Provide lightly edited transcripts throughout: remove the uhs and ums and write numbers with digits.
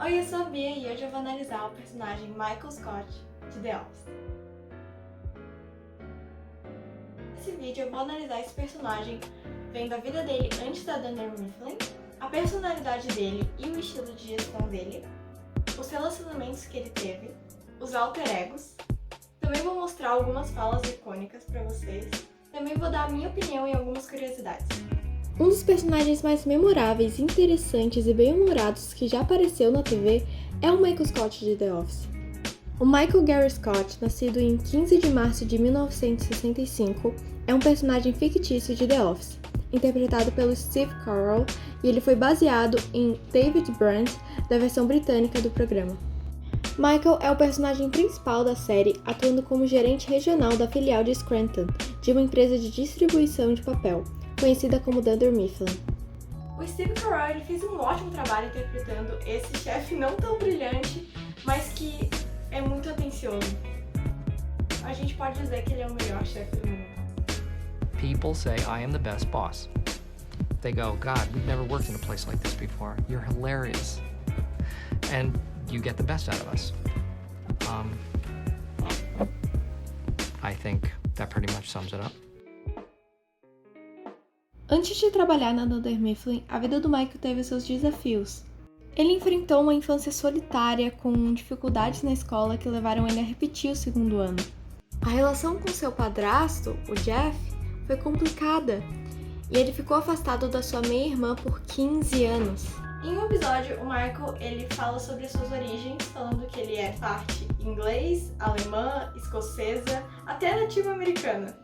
Oi, eu sou a Bia e hoje eu vou analisar o personagem Michael Scott de The Office. Nesse vídeo eu vou analisar esse personagem vendo a vida dele antes da Dunder Mifflin, a personalidade dele e o estilo de gestão dele, os relacionamentos que ele teve, os alter egos. Também vou mostrar algumas falas icônicas pra vocês. Também vou dar a minha opinião em algumas curiosidades. Um dos personagens mais memoráveis, interessantes e bem-humorados que já apareceu na TV é o Michael Scott de The Office. O Michael Gary Scott, nascido em 15 de março de 1965, é um personagem fictício de The Office, interpretado pelo Steve Carell, e ele foi baseado em David Brent, da versão britânica do programa. Michael é o personagem principal da série, atuando como gerente regional da filial de Scranton, de uma empresa de distribuição de papel, conhecida como Dunder Mifflin. O Steve Carell fez um ótimo trabalho interpretando esse chefe não tão brilhante, mas que é muito atencioso. A gente pode dizer que ele é o melhor chefe do mundo. People say I am the best boss. They go, God, we've never worked in a place like this before. You're hilarious. And you get the best out of us. I think that pretty much sums it up. Antes de trabalhar na Dunder Mifflin, a vida do Michael teve seus desafios. Ele enfrentou uma infância solitária, com dificuldades na escola que levaram ele a repetir o segundo ano. A relação com seu padrasto, o Jeff, foi complicada, e ele ficou afastado da sua meia-irmã por 15 anos. Em um episódio, o Michael ele fala sobre as suas origens, falando que ele é parte inglês, alemã, escocesa, até nativa americana.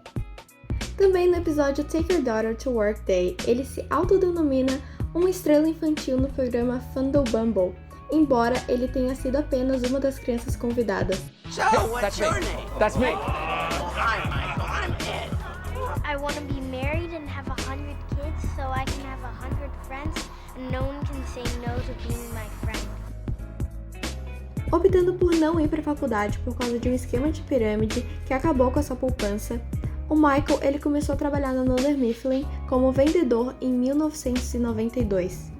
Também no episódio Take Your Daughter to Work Day, ele se autodenomina uma estrela infantil no programa Fundle Bumble, embora ele tenha sido apenas uma das crianças convidadas. So, what's your name? That's me. Hi, Michael. I'm Ed. I want to be married and have 100 kids so I can have 100 friends and no one can say no to being my friend. Optando por não ir para a faculdade por causa de um esquema de pirâmide que acabou com a sua poupança, o Michael ele começou a trabalhar na Dunder Mifflin como vendedor em 1992.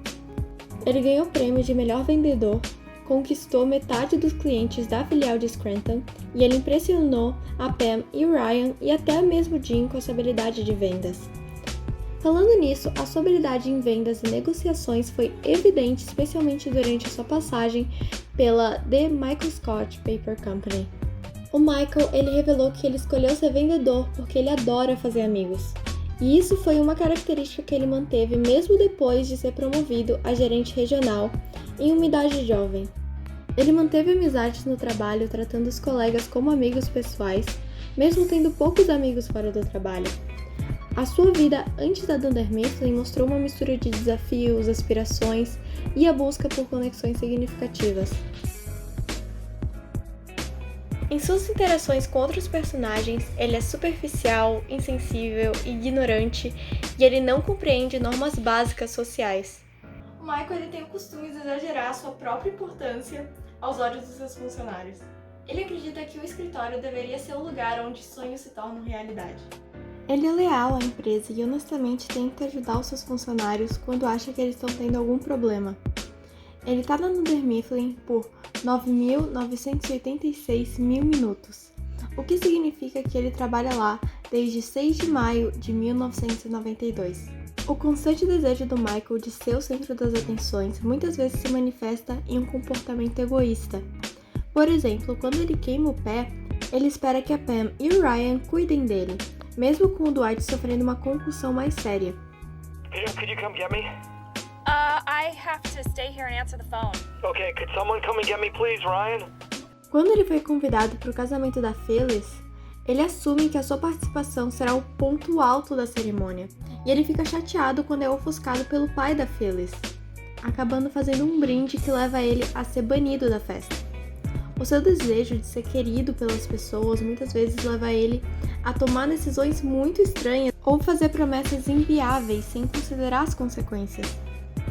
Ele ganhou o prêmio de melhor vendedor, conquistou metade dos clientes da filial de Scranton e ele impressionou a Pam e o Ryan e até mesmo o Jim com a sua habilidade de vendas. Falando nisso, a sua habilidade em vendas e negociações foi evidente, especialmente durante a sua passagem pela The Michael Scott Paper Company. O Michael ele revelou que ele escolheu ser vendedor porque ele adora fazer amigos. E isso foi uma característica que ele manteve mesmo depois de ser promovido a gerente regional em uma idade jovem. Ele manteve amizades no trabalho, tratando os colegas como amigos pessoais, mesmo tendo poucos amigos fora do trabalho. A sua vida antes da Dunder Mifflin mostrou uma mistura de desafios, aspirações e a busca por conexões significativas. Em suas interações com outros personagens, ele é superficial, insensível, ignorante e ele não compreende normas básicas sociais. O Michael ele tem o costume de exagerar a sua própria importância aos olhos dos seus funcionários. Ele acredita que o escritório deveria ser o lugar onde sonhos se tornam realidade. Ele é leal à empresa e honestamente tenta ajudar os seus funcionários quando acha que eles estão tendo algum problema. Ele está na Dunder Mifflin por 9.986 mil minutos, o que significa que ele trabalha lá desde 6 de maio de 1992. O constante desejo do Michael de ser o centro das atenções muitas vezes se manifesta em um comportamento egoísta. Por exemplo, quando ele queima o pé, ele espera que a Pam e o Ryan cuidem dele, mesmo com o Dwight sofrendo uma concussão mais séria. Pam, could you come get me? I have to stay here and answer the phone. Okay, could someone come and get me, please, Ryan? Quando ele foi convidado para o casamento da Phyllis, ele assume que a sua participação será o ponto alto da cerimônia, e ele fica chateado quando é ofuscado pelo pai da Phyllis, acabando fazendo um brinde que leva ele a ser banido da festa. O seu desejo de ser querido pelas pessoas muitas vezes leva ele a tomar decisões muito estranhas ou fazer promessas inviáveis sem considerar as consequências.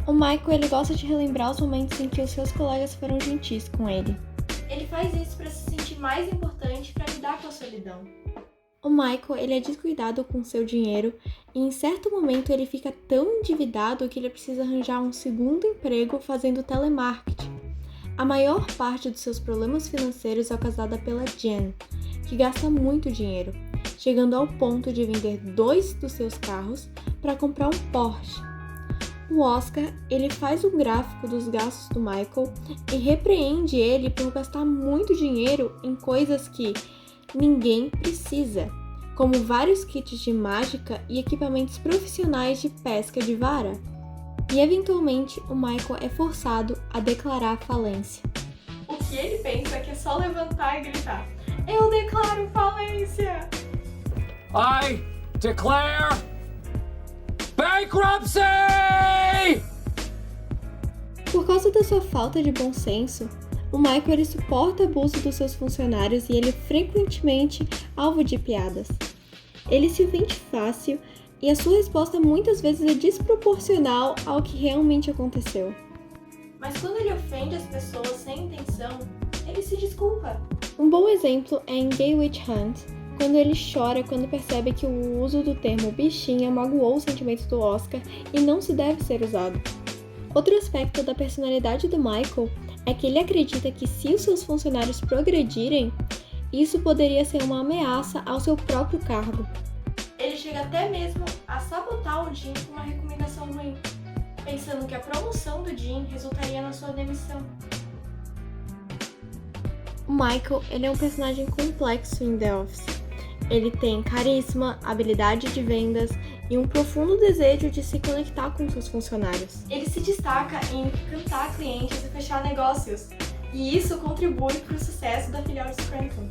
O Michael ele gosta de relembrar os momentos em que os seus colegas foram gentis com ele. Ele faz isso para se sentir mais importante para lidar com a solidão. O Michael ele é descuidado com seu dinheiro e em certo momento ele fica tão endividado que ele precisa arranjar um segundo emprego fazendo telemarketing. A maior parte dos seus problemas financeiros é causada pela Jen, que gasta muito dinheiro, chegando ao ponto de vender 2 dos seus carros para comprar um Porsche. O Oscar, ele faz um gráfico dos gastos do Michael e repreende ele por gastar muito dinheiro em coisas que ninguém precisa, como vários kits de mágica e equipamentos profissionais de pesca de vara. E eventualmente o Michael é forçado a declarar falência. O que ele pensa é que é só levantar e gritar: "Eu declaro falência!" I declare bankruptcy! Por causa da sua falta de bom senso, o Michael ele suporta abuso dos seus funcionários e ele é frequentemente alvo de piadas. Ele se ofende fácil e a sua resposta muitas vezes é desproporcional ao que realmente aconteceu. Mas quando ele ofende as pessoas sem intenção, ele se desculpa. Um bom exemplo é em Gay Witch Hunt, quando ele chora quando percebe que o uso do termo bichinha magoou os sentimentos do Oscar e não se deve ser usado. Outro aspecto da personalidade do Michael é que ele acredita que se os seus funcionários progredirem, isso poderia ser uma ameaça ao seu próprio cargo. Ele chega até mesmo a sabotar o Jim com uma recomendação ruim, pensando que a promoção do Jim resultaria na sua demissão. O Michael, ele é um personagem complexo em The Office. Ele tem carisma, habilidade de vendas e um profundo desejo de se conectar com seus funcionários. Ele se destaca em encantar clientes e fechar negócios, e isso contribui para o sucesso da filial de Scranton.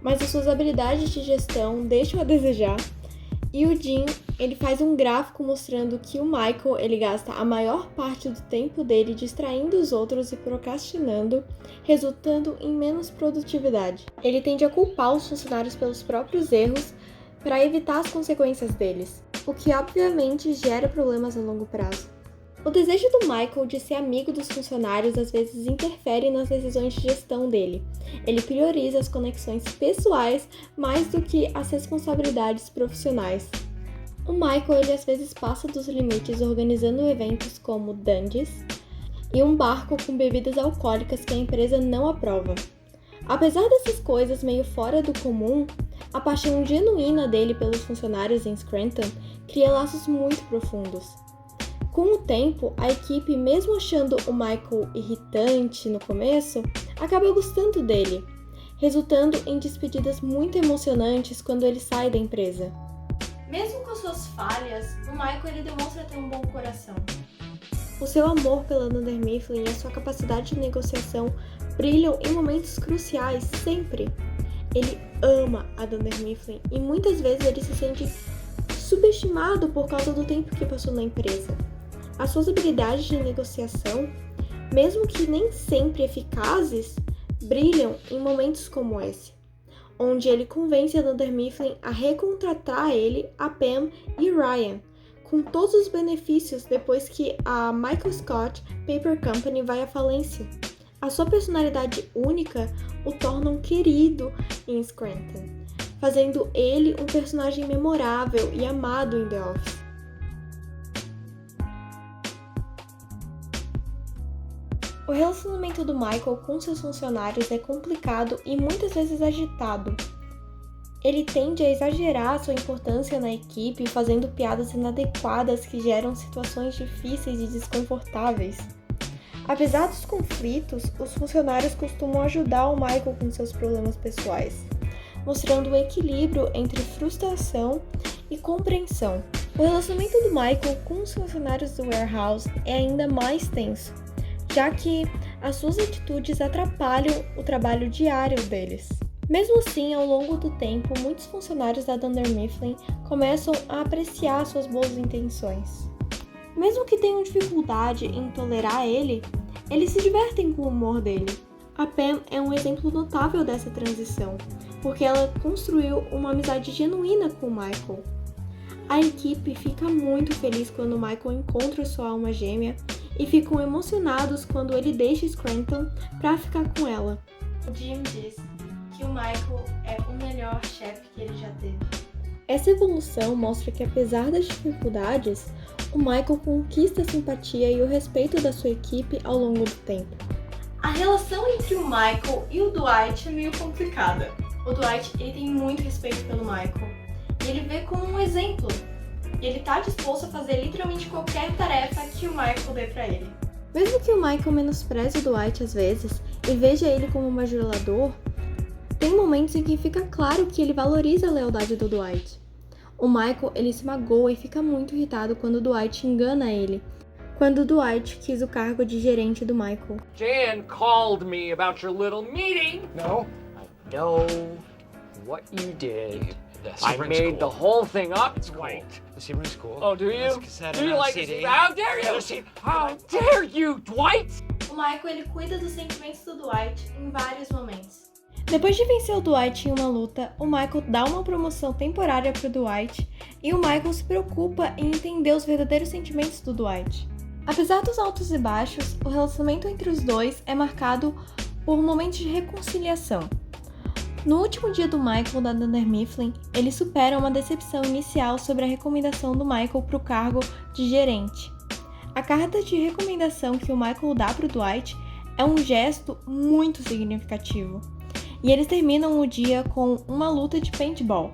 Mas as suas habilidades de gestão deixam a desejar, e o Jim, ele faz um gráfico mostrando que o Michael, ele gasta a maior parte do tempo dele distraindo os outros e procrastinando, resultando em menos produtividade. Ele tende a culpar os funcionários pelos próprios erros para evitar as consequências deles, o que obviamente gera problemas a longo prazo. O desejo do Michael de ser amigo dos funcionários às vezes interfere nas decisões de gestão dele. Ele prioriza as conexões pessoais mais do que as responsabilidades profissionais. O Michael ele às vezes passa dos limites organizando eventos como dandies e um barco com bebidas alcoólicas que a empresa não aprova. Apesar dessas coisas meio fora do comum, a paixão genuína dele pelos funcionários em Scranton cria laços muito profundos. Com o tempo, a equipe, mesmo achando o Michael irritante no começo, acaba gostando dele, resultando em despedidas muito emocionantes quando ele sai da empresa. Mesmo com suas falhas, o Michael ele demonstra ter um bom coração. O seu amor pela Dunder Mifflin e a sua capacidade de negociação brilham em momentos cruciais sempre. Ele ama a Dunder Mifflin e muitas vezes ele se sente subestimado por causa do tempo que passou na empresa. As suas habilidades de negociação, mesmo que nem sempre eficazes, brilham em momentos como esse, onde ele convence a Dunder Mifflin a recontratar ele, a Pam e Ryan, com todos os benefícios depois que a Michael Scott Paper Company vai à falência. A sua personalidade única o torna um querido em Scranton, fazendo ele um personagem memorável e amado em The Office. O relacionamento do Michael com seus funcionários é complicado e muitas vezes agitado. Ele tende a exagerar sua importância na equipe, fazendo piadas inadequadas que geram situações difíceis e desconfortáveis. Apesar dos conflitos, os funcionários costumam ajudar o Michael com seus problemas pessoais, mostrando o equilíbrio entre frustração e compreensão. O relacionamento do Michael com os funcionários do warehouse é ainda mais tenso, já que as suas atitudes atrapalham o trabalho diário deles. Mesmo assim, ao longo do tempo, muitos funcionários da Dunder Mifflin começam a apreciar suas boas intenções. Mesmo que tenham dificuldade em tolerar ele, eles se divertem com o humor dele. A Pam é um exemplo notável dessa transição, porque ela construiu uma amizade genuína com o Michael. A equipe fica muito feliz quando o Michael encontra sua alma gêmea e ficam emocionados quando ele deixa Scranton para ficar com ela. O Jim diz que o Michael é o melhor chefe que ele já teve. Essa evolução mostra que, apesar das dificuldades, o Michael conquista a simpatia e o respeito da sua equipe ao longo do tempo. A relação entre o Michael e o Dwight é meio complicada. O Dwight, ele tem muito respeito pelo Michael. E ele vê como um exemplo. E ele tá disposto a fazer literalmente qualquer tarefa que o Michael dê pra ele. Mesmo que o Michael menospreze o Dwight às vezes e veja ele como um bajulador, tem momentos em que fica claro que ele valoriza a lealdade do Dwight. O Michael, ele se magoa e fica muito irritado quando o Dwight engana ele, quando o Dwight quis o cargo de gerente do Michael. Jan called me about your little meeting. No. I know what you did. The I Sebring's made the cool. whole thing up, It's Dwight. cool. The Sebring's cool. Oh, do you? There's a cassette Do and you a like CD. How dare you? There's a- How dare you, Dwight? O Michael, ele cuida dos sentimentos do Dwight em vários momentos. Depois de vencer o Dwight em uma luta, o Michael dá uma promoção temporária pro Dwight e o Michael se preocupa em entender os verdadeiros sentimentos do Dwight. Apesar dos altos e baixos, o relacionamento entre os dois é marcado por momentos de reconciliação. No último dia do Michael da Dunder Mifflin, eles superam uma decepção inicial sobre a recomendação do Michael para o cargo de gerente. A carta de recomendação que o Michael dá para o Dwight é um gesto muito significativo. E eles terminam o dia com uma luta de paintball,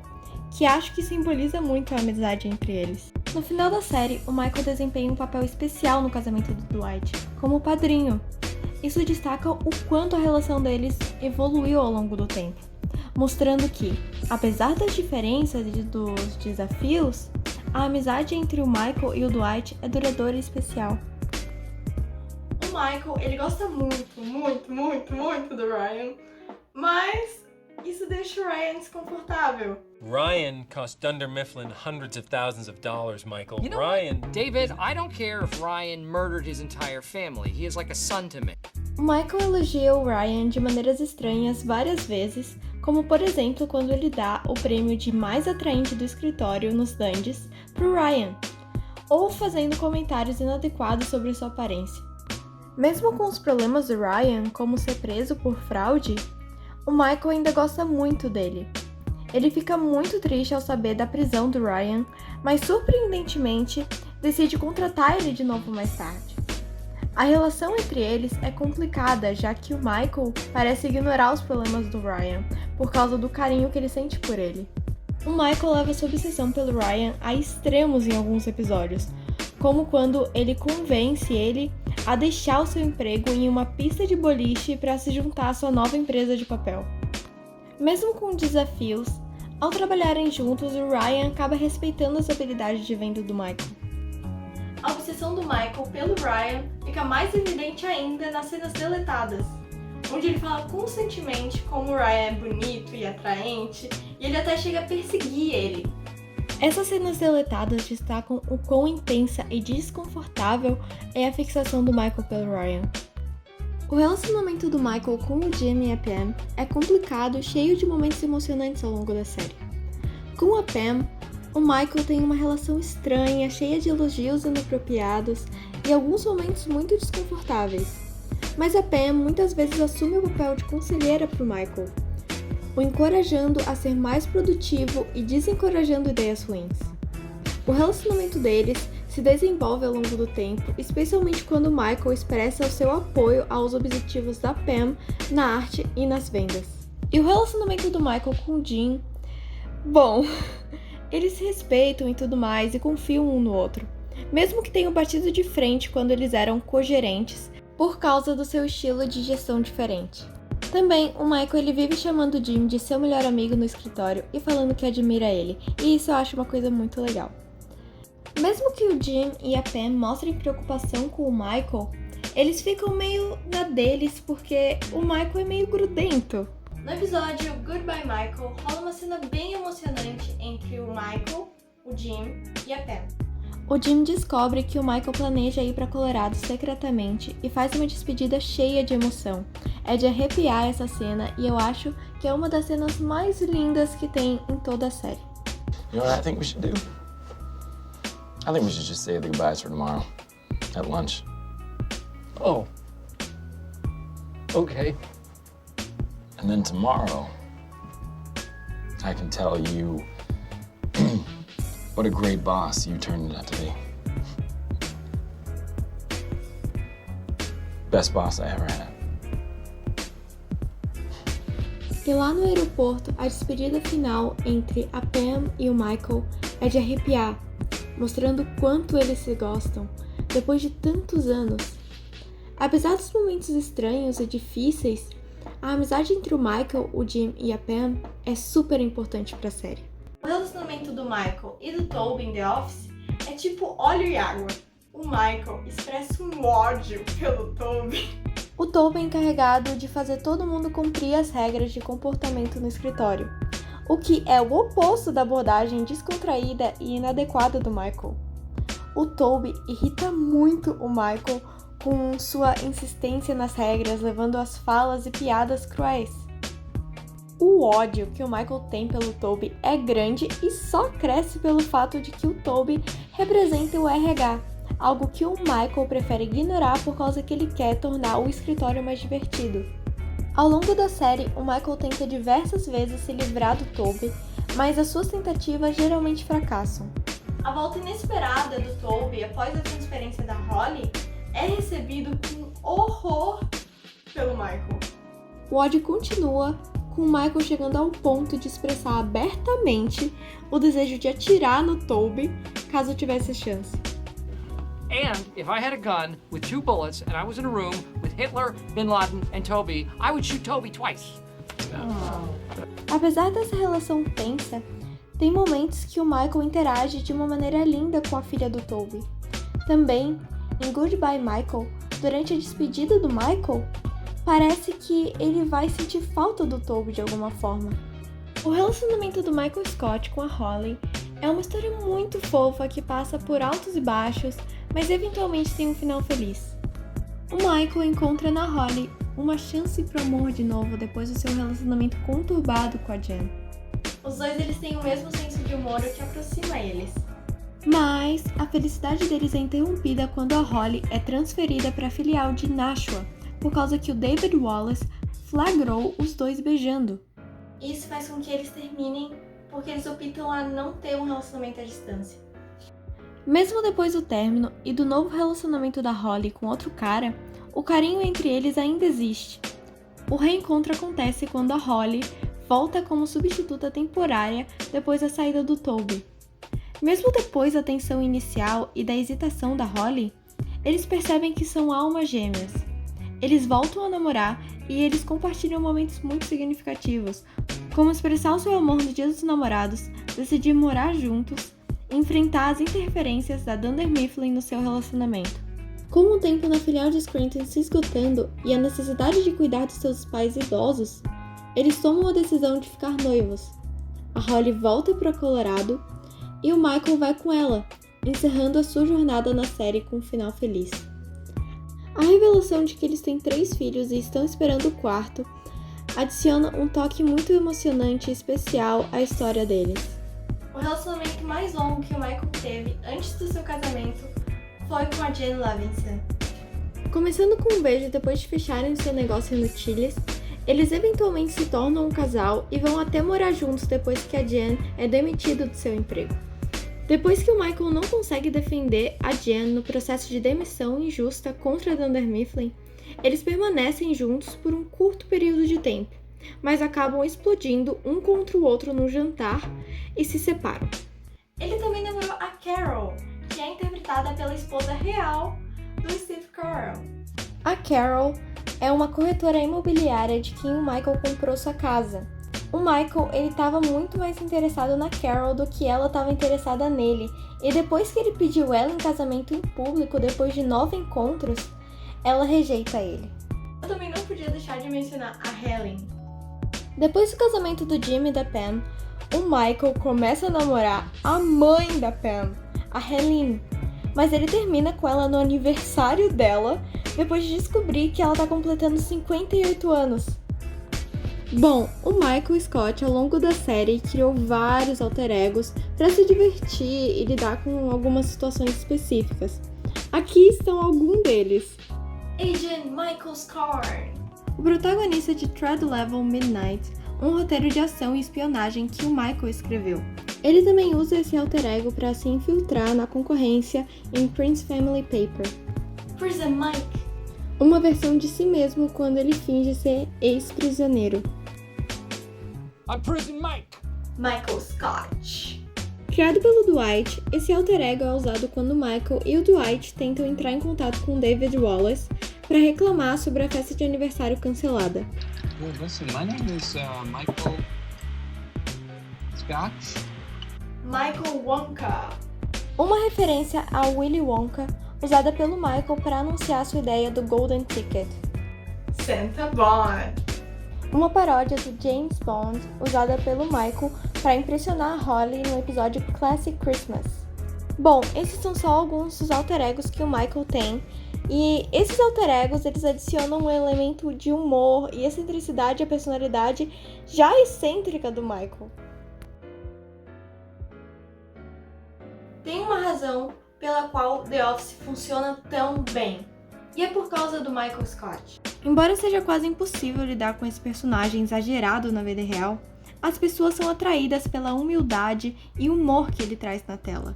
que acho que simboliza muito a amizade entre eles. No final da série, o Michael desempenha um papel especial no casamento do Dwight, como padrinho. Isso destaca o quanto a relação deles evoluiu ao longo do tempo, mostrando que, apesar das diferenças e dos desafios, a amizade entre o Michael e o Dwight é duradoura e especial. O Michael, ele gosta muito do Ryan, mas isso deixa o Ryan desconfortável. Ryan cost Dunder Mifflin hundreds of thousands of dollars, Michael. You know Ryan. what, David, I don't care if Ryan murdered his entire family. He is like a son to me. O Michael elogia o Ryan de maneiras estranhas várias vezes, como por exemplo quando ele dá o prêmio de mais atraente do escritório nos Dungeons pro Ryan, ou fazendo comentários inadequados sobre sua aparência. Mesmo com os problemas do Ryan, como ser preso por fraude, o Michael ainda gosta muito dele. Ele fica muito triste ao saber da prisão do Ryan, mas surpreendentemente decide contratar ele de novo mais tarde. A relação entre eles é complicada, já que o Michael parece ignorar os problemas do Ryan, por causa do carinho que ele sente por ele. O Michael leva sua obsessão pelo Ryan a extremos em alguns episódios, como quando ele convence ele a deixar o seu emprego em uma pista de boliche para se juntar à sua nova empresa de papel. Mesmo com desafios, ao trabalharem juntos, o Ryan acaba respeitando as habilidades de venda do Michael. A obsessão do Michael pelo Ryan fica mais evidente ainda nas cenas deletadas, onde ele fala constantemente como o Ryan é bonito e atraente, e ele até chega a perseguir ele. Essas cenas deletadas destacam o quão intensa e desconfortável é a fixação do Michael pelo Ryan. O relacionamento do Michael com o Jim e a Pam é complicado e cheio de momentos emocionantes ao longo da série. Com a Pam, o Michael tem uma relação estranha, cheia de elogios inapropriados e alguns momentos muito desconfortáveis. Mas a Pam muitas vezes assume o papel de conselheira para o Michael, o encorajando a ser mais produtivo e desencorajando ideias ruins. O relacionamento deles se desenvolve ao longo do tempo, especialmente quando Michael expressa o seu apoio aos objetivos da Pam na arte e nas vendas. E o relacionamento do Michael com o Jim? Bom, eles se respeitam e tudo mais e confiam um no outro, mesmo que tenham batido de frente quando eles eram cogerentes por causa do seu estilo de gestão diferente. Também, o Michael ele vive chamando o Jim de seu melhor amigo no escritório e falando que admira ele, e isso eu acho uma coisa muito legal. Mesmo que o Jim e a Pam mostrem preocupação com o Michael, eles ficam meio na deles porque o Michael é meio grudento. No episódio Goodbye Michael, rola uma cena bem emocionante entre o Michael, o Jim e a Pam. O Jim descobre que o Michael planeja ir para Colorado secretamente e faz uma despedida cheia de emoção. É de arrepiar essa cena e eu acho que é uma das cenas mais lindas que tem em toda a série. You know what I think we should do? I think we should just say the goodbyes for tomorrow at lunch. Oh. Okay. And then tomorrow, I can tell you what a great boss you turned out to be. Best boss I ever had. E lá no aeroporto, a despedida final entre a Pam e o Michael é de arrepiar, mostrando o quanto eles se gostam, depois de tantos anos. Apesar dos momentos estranhos e difíceis, a amizade entre o Michael, o Jim e a Pam é super importante para a série. O relacionamento do Michael e do Toby em The Office é tipo óleo e água. O Michael expressa um ódio pelo Toby. O Toby é encarregado de fazer todo mundo cumprir as regras de comportamento no escritório, o que é o oposto da abordagem descontraída e inadequada do Michael. O Toby irrita muito o Michael com sua insistência nas regras, levando às falas e piadas cruéis. O ódio que o Michael tem pelo Toby é grande e só cresce pelo fato de que o Toby representa o RH, algo que o Michael prefere ignorar por causa que ele quer tornar o escritório mais divertido. Ao longo da série, o Michael tenta diversas vezes se livrar do Toby, mas as suas tentativas geralmente fracassam. A volta inesperada do Toby após a transferência da Holly é recebido com horror pelo Michael. O ódio continua, com o Michael chegando ao ponto de expressar abertamente o desejo de atirar no Toby caso tivesse chance. And if I had a gun with 2 bullets and I was in a room with Hitler, Bin Laden, and Toby, I would shoot Toby twice. Apesar dessa relação tensa, tem momentos que o Michael interage de uma maneira linda com a filha do Toby. Também, em Goodbye Michael, durante a despedida do Michael, parece que ele vai sentir falta do Toby de alguma forma. O relacionamento do Michael Scott com a Holly é uma história muito fofa que passa por altos e baixos, mas eventualmente tem um final feliz. O Michael encontra na Holly uma chance pro amor de novo depois do seu relacionamento conturbado com a Jen. Os dois eles têm o mesmo senso de humor, o que aproxima eles. Mas a felicidade deles é interrompida quando a Holly é transferida para a filial de Nashua, por causa que o David Wallace flagrou os dois beijando. Isso faz com que eles terminem porque eles optam a não ter um relacionamento à distância. Mesmo depois do término e do novo relacionamento da Holly com outro cara, o carinho entre eles ainda existe. O reencontro acontece quando a Holly volta como substituta temporária depois da saída do Toby. Mesmo depois da tensão inicial e da hesitação da Holly, eles percebem que são almas gêmeas. Eles voltam a namorar e eles compartilham momentos muito significativos, como expressar o seu amor no Dia dos Namorados, decidir morar juntos e enfrentar as interferências da Dunder Mifflin no seu relacionamento. Com o tempo na filial de Scranton se esgotando e a necessidade de cuidar dos seus pais idosos, eles tomam a decisão de ficar noivos. A Holly volta para Colorado e o Michael vai com ela, encerrando a sua jornada na série com um final feliz. A revelação de que eles têm 3 filhos e estão esperando o 4º adiciona um toque muito emocionante e especial à história deles. O relacionamento mais longo que o Michael teve antes do seu casamento foi com a Jen Levinson. Começando com um beijo depois de fecharem seu negócio no Chili's, eles eventualmente se tornam um casal e vão até morar juntos depois que a Jen é demitida do seu emprego. Depois que o Michael não consegue defender a Jen no processo de demissão injusta contra a Dunder Mifflin, eles permanecem juntos por um curto período de tempo, mas acabam explodindo um contra o outro no jantar e se separam. Ele também namorou a Carol, que é interpretada pela esposa real do Steve Carell. A Carol é uma corretora imobiliária de quem o Michael comprou sua casa. O Michael estava muito mais interessado na Carol do que ela estava interessada nele, e depois que ele pediu ela em casamento em público depois de 9 encontros, ela rejeita ele. Eu também não podia deixar de mencionar a Helen. Depois do casamento do Jim e da Pam, o Michael começa a namorar a mãe da Pam, a Helen, mas ele termina com ela no aniversário dela, depois de descobrir que ela está completando 58 anos. Bom, o Michael Scott, ao longo da série, criou vários alter egos para se divertir e lidar com algumas situações específicas. Aqui estão alguns deles. Agent Michael Scott, o protagonista de Thread Level Midnight, um roteiro de ação e espionagem que o Michael escreveu. Ele também usa esse alter ego para se infiltrar na concorrência em Prince Family Paper. Prison Mike, uma versão de si mesmo quando ele finge ser ex-prisioneiro. I'm Prison Mike. Michael Scott. Criado pelo Dwight, esse alter ego é usado quando Michael e o Dwight tentam entrar em contato com David Wallace para reclamar sobre a festa de aniversário cancelada. Well, listen, my name is Michael Scott. Michael Wonka. Uma referência ao Willy Wonka, usada pelo Michael para anunciar sua ideia do Golden Ticket. Santa Bond. Uma paródia do James Bond, usada pelo Michael para impressionar a Holly no episódio Classic Christmas. Bom, esses são só alguns dos alter egos que o Michael tem, e esses alter egos eles adicionam um elemento de humor e excentricidade à personalidade já excêntrica do Michael. Tem uma razão pela qual The Office funciona tão bem, e é por causa do Michael Scott. Embora seja quase impossível lidar com esse personagem exagerado na vida real, as pessoas são atraídas pela humildade e humor que ele traz na tela.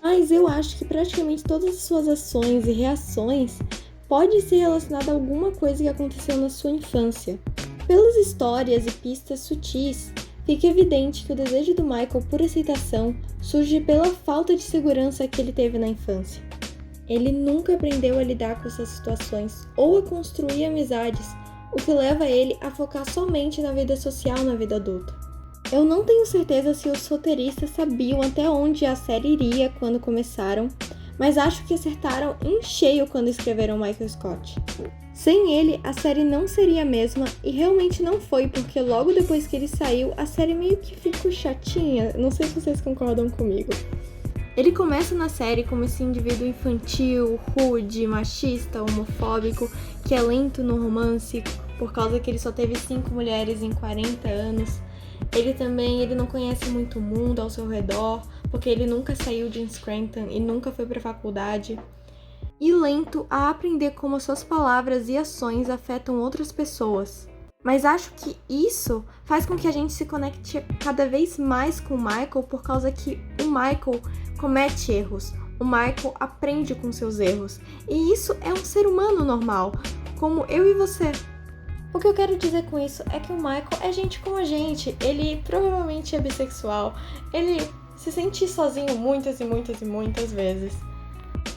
Mas eu acho que praticamente todas as suas ações e reações podem ser relacionadas a alguma coisa que aconteceu na sua infância. Pelas histórias e pistas sutis, fica evidente que o desejo do Michael por aceitação surge pela falta de segurança que ele teve na infância. Ele nunca aprendeu a lidar com essas situações ou a construir amizades, o que leva ele a focar somente na vida social na vida adulta. Eu não tenho certeza se os roteiristas sabiam até onde a série iria quando começaram, mas acho que acertaram em cheio quando escreveram Michael Scott. Sem ele, a série não seria a mesma, e realmente não foi, porque logo depois que ele saiu, a série meio que ficou chatinha, não sei se vocês concordam comigo. Ele começa na série como esse indivíduo infantil, rude, machista, homofóbico, que é lento no romance por causa que ele só teve 5 mulheres em 40 anos. Ele não conhece muito o mundo ao seu redor, porque ele nunca saiu de Scranton e nunca foi pra faculdade. E lento a aprender como suas palavras e ações afetam outras pessoas. Mas acho que isso faz com que a gente se conecte cada vez mais com o Michael, por causa que o Michael comete erros, o Michael aprende com seus erros, e isso é um ser humano normal, como eu e você. O que eu quero dizer com isso é que o Michael é gente como a gente, ele provavelmente é bissexual, ele se sente sozinho muitas e muitas e muitas vezes.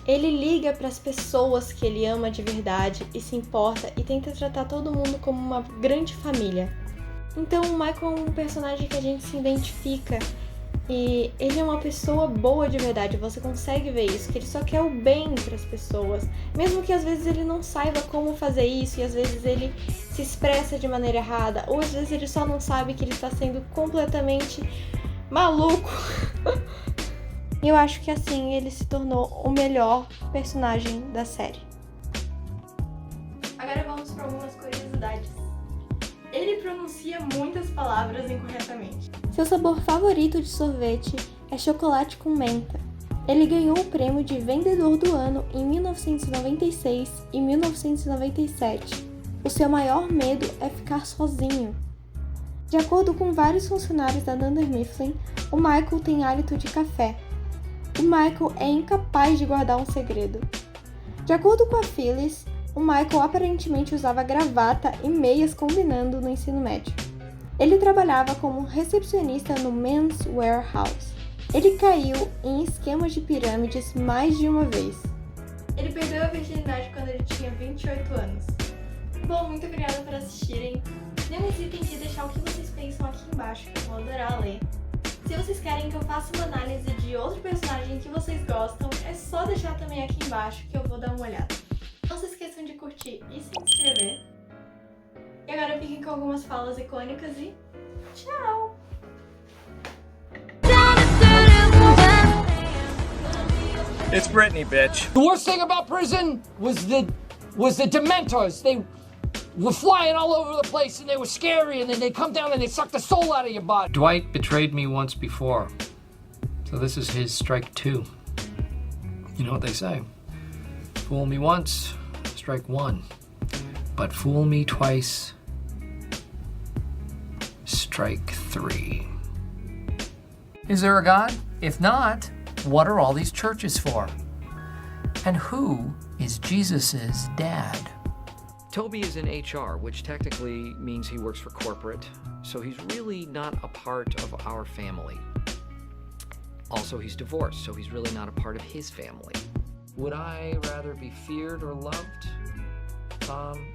Ele liga para as pessoas que ele ama de verdade e se importa e tenta tratar todo mundo como uma grande família. Então o Michael é um personagem que a gente se identifica e ele é uma pessoa boa de verdade, você consegue ver isso, que ele só quer o bem para as pessoas, mesmo que às vezes ele não saiba como fazer isso e às vezes ele se expressa de maneira errada, ou às vezes ele só não sabe que ele está sendo completamente maluco. E eu acho que assim ele se tornou o melhor personagem da série. Agora vamos para algumas curiosidades. Ele pronuncia muitas palavras incorretamente. Seu sabor favorito de sorvete é chocolate com menta. Ele ganhou o prêmio de vendedor do ano em 1996 e 1997. O seu maior medo é ficar sozinho. De acordo com vários funcionários da Dunder Mifflin, o Michael tem hálito de café. O Michael é incapaz de guardar um segredo. De acordo com a Phyllis, o Michael aparentemente usava gravata e meias combinando no ensino médio. Ele trabalhava como recepcionista no Men's Warehouse. Ele caiu em esquemas de pirâmides mais de uma vez. Ele perdeu a virgindade quando ele tinha 28 anos. Bom, muito obrigada por assistirem. Não hesitem de deixar o que vocês pensam aqui embaixo, que eu vou adorar ler. Se vocês querem que eu faça uma análise de outro personagem que vocês gostam, é só deixar também aqui embaixo que eu vou dar uma olhada. Não se esqueçam de curtir e se inscrever. E agora fiquem com algumas falas icônicas e tchau! It's Brittany, bitch. The worst thing about prison was the Dementors. They were flying all over the place and they were scary, and then they come down and they suck the soul out of your body. Dwight betrayed me once before, so this is his strike 2. You know what they say? Fool me once, strike 1. But fool me twice, strike 3. Is there a God? If not, what are all these churches for? And who is Jesus's dad? Toby is in HR, which technically means he works for corporate, so he's really not a part of our family. Also, he's divorced, so he's really not a part of his family. Would I rather be feared or loved?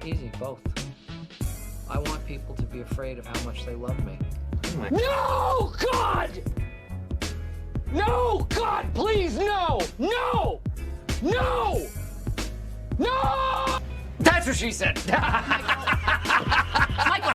Easy, both. I want people to be afraid of how much they love me. No, God! No, God, please, no! No! No! No! That's what she said.